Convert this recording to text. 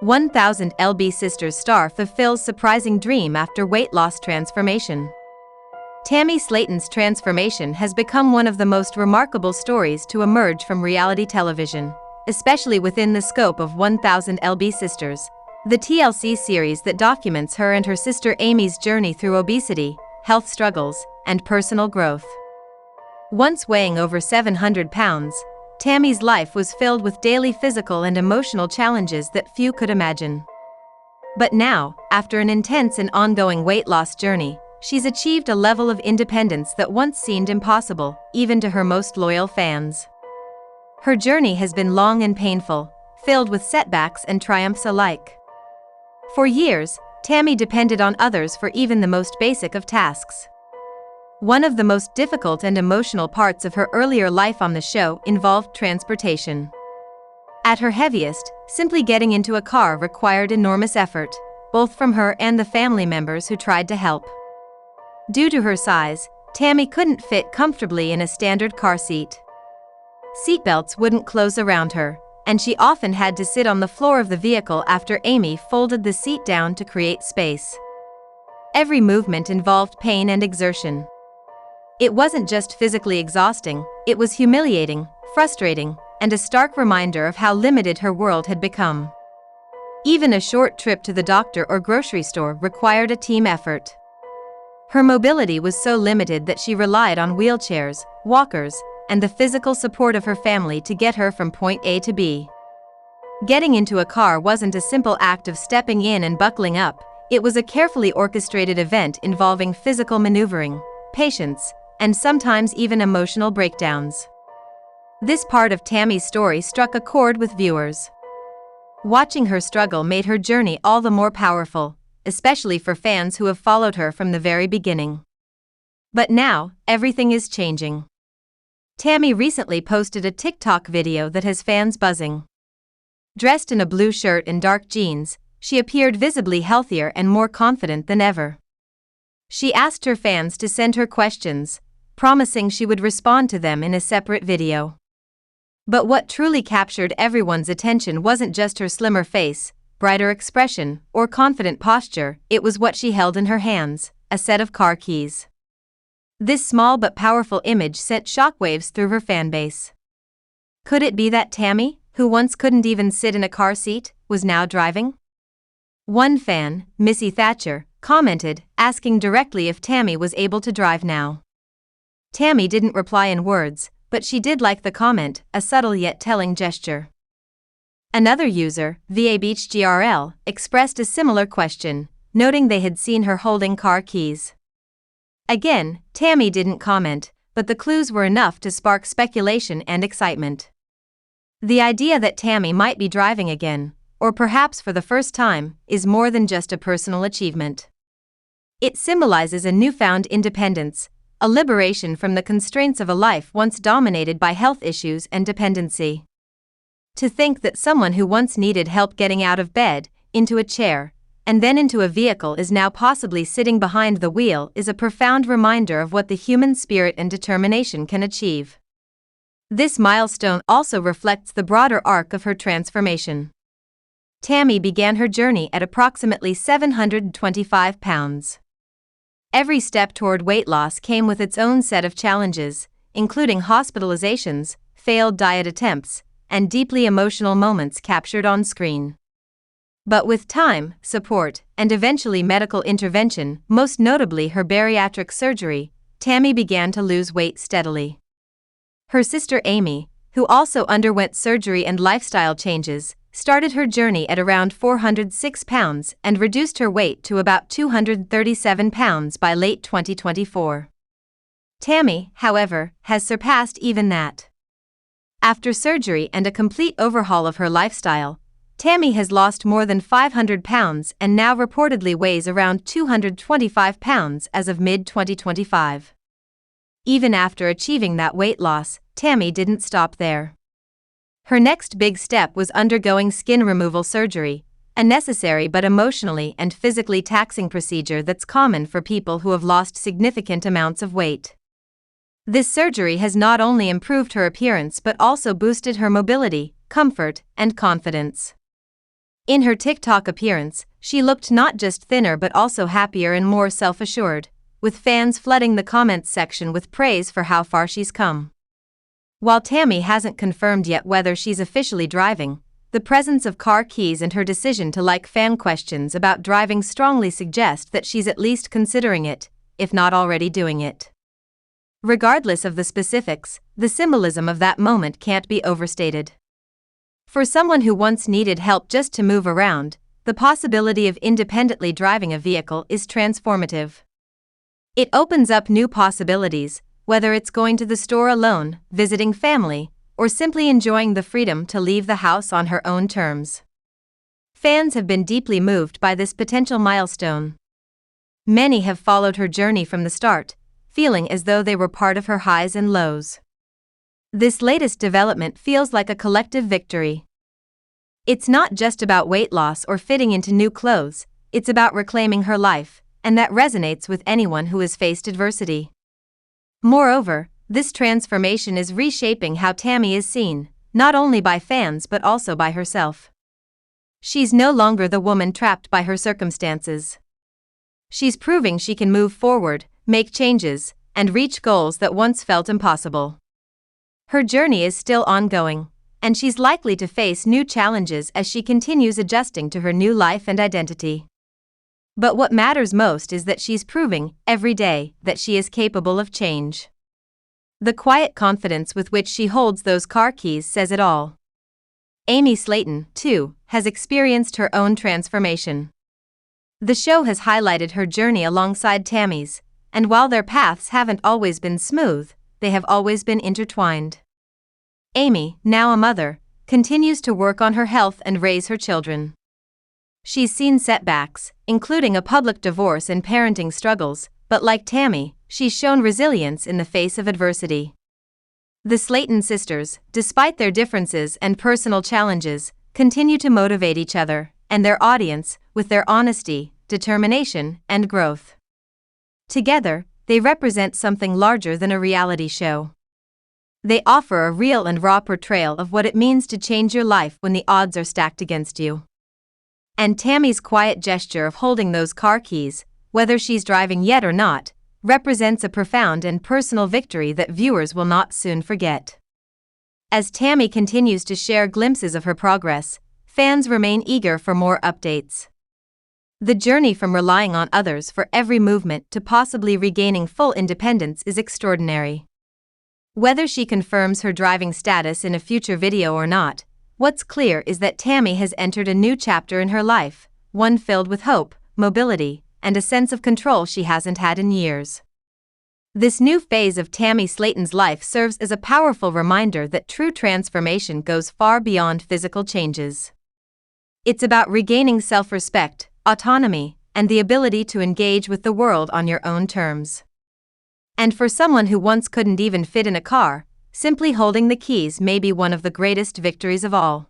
1000 lb Sisters star fulfills surprising dream after weight loss transformation. Tammy Slaton's transformation has become one of the most remarkable stories to emerge from reality television, especially within the scope of 1000 lb Sisters, the TLC series that documents her and her sister Amy's journey through obesity, health struggles, and personal growth. Once weighing over 700 pounds, Tammy's life was filled with daily physical and emotional challenges that few could imagine. But now, after an intense and ongoing weight loss journey, she's achieved a level of independence that once seemed impossible, even to her most loyal fans. Her journey has been long and painful, filled with setbacks and triumphs alike. For years, Tammy depended on others for even the most basic of tasks. One of the most difficult and emotional parts of her earlier life on the show involved transportation. At her heaviest, simply getting into a car required enormous effort, both from her and the family members who tried to help. Due to her size, Tammy couldn't fit comfortably in a standard car seat. Seatbelts wouldn't close around her, and she often had to sit on the floor of the vehicle after Amy folded the seat down to create space. Every movement involved pain and exertion. It wasn't just physically exhausting, it was humiliating, frustrating, and a stark reminder of how limited her world had become. Even a short trip to the doctor or grocery store required a team effort. Her mobility was so limited that she relied on wheelchairs, walkers, and the physical support of her family to get her from point A to B. Getting into a car wasn't a simple act of stepping in and buckling up, it was a carefully orchestrated event involving physical maneuvering, patience, and sometimes even emotional breakdowns. This part of Tammy's story struck a chord with viewers. Watching her struggle made her journey all the more powerful, especially for fans who have followed her from the very beginning. But now, everything is changing. Tammy recently posted a TikTok video that has fans buzzing. Dressed in a blue shirt and dark jeans, she appeared visibly healthier and more confident than ever. She asked her fans to send her questions, promising she would respond to them in a separate video. But what truly captured everyone's attention wasn't just her slimmer face, brighter expression, or confident posture, it was what she held in her hands, a set of car keys. This small but powerful image sent shockwaves through her fanbase. Could it be that Tammy, who once couldn't even sit in a car seat, was now driving? One fan, Missy Thatcher, commented, asking directly if Tammy was able to drive now. Tammy didn't reply in words, but she did like the comment, a subtle yet telling gesture. Another user, VABeachGRL, expressed a similar question, noting they had seen her holding car keys. Again, Tammy didn't comment, but the clues were enough to spark speculation and excitement. The idea that Tammy might be driving again, or perhaps for the first time, is more than just a personal achievement. It symbolizes a newfound independence, a liberation from the constraints of a life once dominated by health issues and dependency. To think that someone who once needed help getting out of bed, into a chair, and then into a vehicle is now possibly sitting behind the wheel is a profound reminder of what the human spirit and determination can achieve. This milestone also reflects the broader arc of her transformation. Tammy began her journey at approximately 725 pounds. Every step toward weight loss came with its own set of challenges, including hospitalizations, failed diet attempts, and deeply emotional moments captured on screen. But with time, support, and eventually medical intervention, most notably her bariatric surgery, Tammy began to lose weight steadily. Her sister Amy, who also underwent surgery and lifestyle changes, started her journey at around 406 pounds and reduced her weight to about 237 pounds by late 2024. Tammy, however, has surpassed even that. After surgery and a complete overhaul of her lifestyle, Tammy has lost more than 500 pounds and now reportedly weighs around 225 pounds as of mid-2025. Even after achieving that weight loss, Tammy didn't stop there. Her next big step was undergoing skin removal surgery, a necessary but emotionally and physically taxing procedure that's common for people who have lost significant amounts of weight. This surgery has not only improved her appearance but also boosted her mobility, comfort, and confidence. In her TikTok appearance, she looked not just thinner but also happier and more self-assured, with fans flooding the comments section with praise for how far she's come. While Tammy hasn't confirmed yet whether she's officially driving, the presence of car keys and her decision to like fan questions about driving strongly suggest that she's at least considering it, if not already doing it. Regardless of the specifics, the symbolism of that moment can't be overstated. For someone who once needed help just to move around, the possibility of independently driving a vehicle is transformative. It opens up new possibilities, whether it's going to the store alone, visiting family, or simply enjoying the freedom to leave the house on her own terms. Fans have been deeply moved by this potential milestone. Many have followed her journey from the start, feeling as though they were part of her highs and lows. This latest development feels like a collective victory. It's not just about weight loss or fitting into new clothes, it's about reclaiming her life, and that resonates with anyone who has faced adversity. Moreover, this transformation is reshaping how Tammy is seen, not only by fans but also by herself. She's no longer the woman trapped by her circumstances. She's proving she can move forward, make changes, and reach goals that once felt impossible. Her journey is still ongoing, and she's likely to face new challenges as she continues adjusting to her new life and identity. But what matters most is that she's proving, every day, that she is capable of change. The quiet confidence with which she holds those car keys says it all. Amy Slaton, too, has experienced her own transformation. The show has highlighted her journey alongside Tammy's, and while their paths haven't always been smooth, they have always been intertwined. Amy, now a mother, continues to work on her health and raise her children. She's seen setbacks, including a public divorce and parenting struggles, but like Tammy, she's shown resilience in the face of adversity. The Slaton sisters, despite their differences and personal challenges, continue to motivate each other and their audience with their honesty, determination, and growth. Together, they represent something larger than a reality show. They offer a real and raw portrayal of what it means to change your life when the odds are stacked against you. And Tammy's quiet gesture of holding those car keys, whether she's driving yet or not, represents a profound and personal victory that viewers will not soon forget. As Tammy continues to share glimpses of her progress, fans remain eager for more updates. The journey from relying on others for every movement to possibly regaining full independence is extraordinary. Whether she confirms her driving status in a future video or not, what's clear is that Tammy has entered a new chapter in her life, one filled with hope, mobility, and a sense of control she hasn't had in years. This new phase of Tammy Slaton's life serves as a powerful reminder that true transformation goes far beyond physical changes. It's about regaining self-respect, autonomy, and the ability to engage with the world on your own terms. And for someone who once couldn't even fit in a car, simply holding the keys may be one of the greatest victories of all.